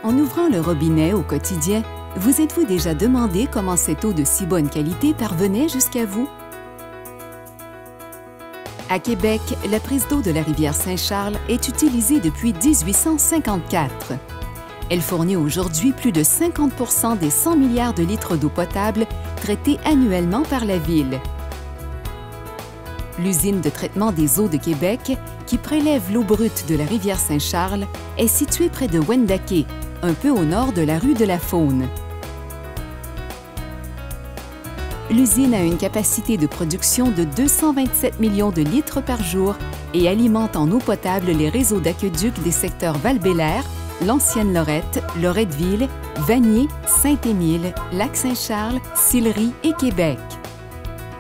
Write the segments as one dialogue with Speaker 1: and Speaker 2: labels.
Speaker 1: En ouvrant le robinet au quotidien, vous êtes-vous déjà demandé comment cette eau de si bonne qualité parvenait jusqu'à vous? À Québec, la prise d'eau de la rivière Saint-Charles est utilisée depuis 1854. Elle fournit aujourd'hui plus de 50 des 100 milliards de litres d'eau potable traités annuellement par la Ville. L'usine de traitement des eaux de Québec, qui prélève l'eau brute de la rivière Saint-Charles, est située près de Wendake, un peu au nord de la rue de la Faune. L'usine a une capacité de production de 227 millions de litres par jour et alimente en eau potable les réseaux d'aqueducs des secteurs Val-Bélair, l'Ancienne Lorette, Loretteville, Vanier, Saint-Émile, Lac-Saint-Charles, Sillery et Québec.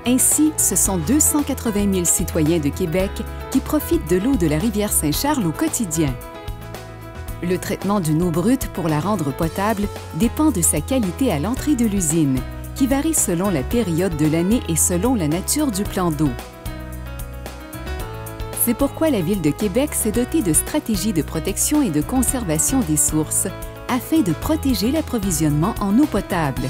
Speaker 1: Ainsi, ce sont 280 000 citoyens de Québec qui profitent de l'eau de la rivière Saint-Charles au quotidien. Le traitement d'une eau brute pour la rendre potable dépend de sa qualité à l'entrée de l'usine, qui varie selon la période de l'année et selon la nature du plan d'eau. C'est pourquoi la Ville de Québec s'est dotée de stratégies de protection et de conservation des sources afin de protéger l'approvisionnement en eau potable.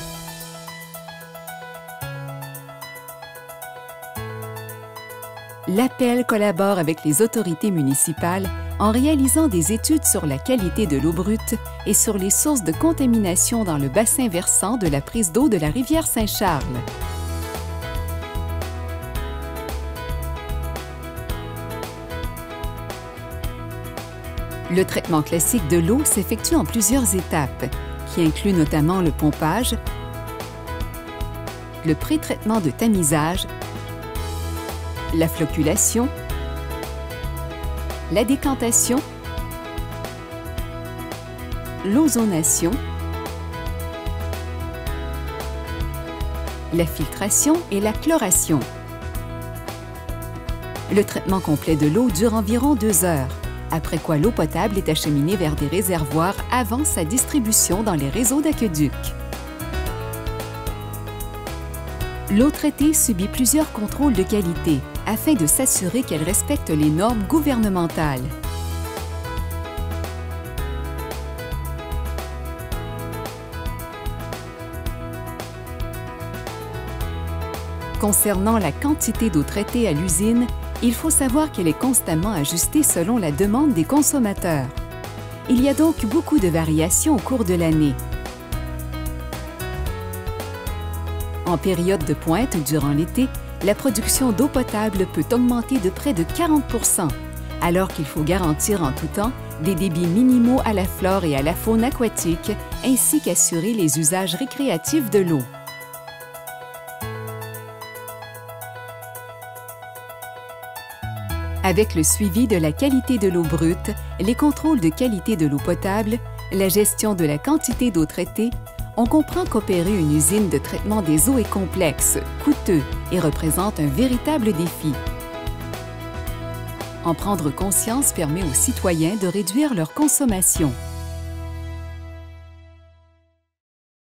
Speaker 1: L'Appel collabore avec les autorités municipales en réalisant des études sur la qualité de l'eau brute et sur les sources de contamination dans le bassin versant de la prise d'eau de la rivière Saint-Charles. Le traitement classique de l'eau s'effectue en plusieurs étapes, qui incluent notamment le pompage, le pré-traitement de tamisage, la flocculation, la décantation, l'ozonation, la filtration et la chloration. Le traitement complet de l'eau dure environ 2 heures, après quoi l'eau potable est acheminée vers des réservoirs avant sa distribution dans les réseaux d'aqueducs. L'eau traitée subit plusieurs contrôles de qualité afin de s'assurer qu'elle respecte les normes gouvernementales. Concernant la quantité d'eau traitée à l'usine, il faut savoir qu'elle est constamment ajustée selon la demande des consommateurs. Il y a donc beaucoup de variations au cours de l'année. En période de pointe durant l'été, la production d'eau potable peut augmenter de près de 40 %, alors qu'il faut garantir en tout temps des débits minimaux à la flore et à la faune aquatique, ainsi qu'assurer les usages récréatifs de l'eau. Avec le suivi de la qualité de l'eau brute, les contrôles de qualité de l'eau potable, la gestion de la quantité d'eau traitée, on comprend qu'opérer une usine de traitement des eaux est complexe, coûteux et représente un véritable défi. En prendre conscience permet aux citoyens de réduire leur consommation.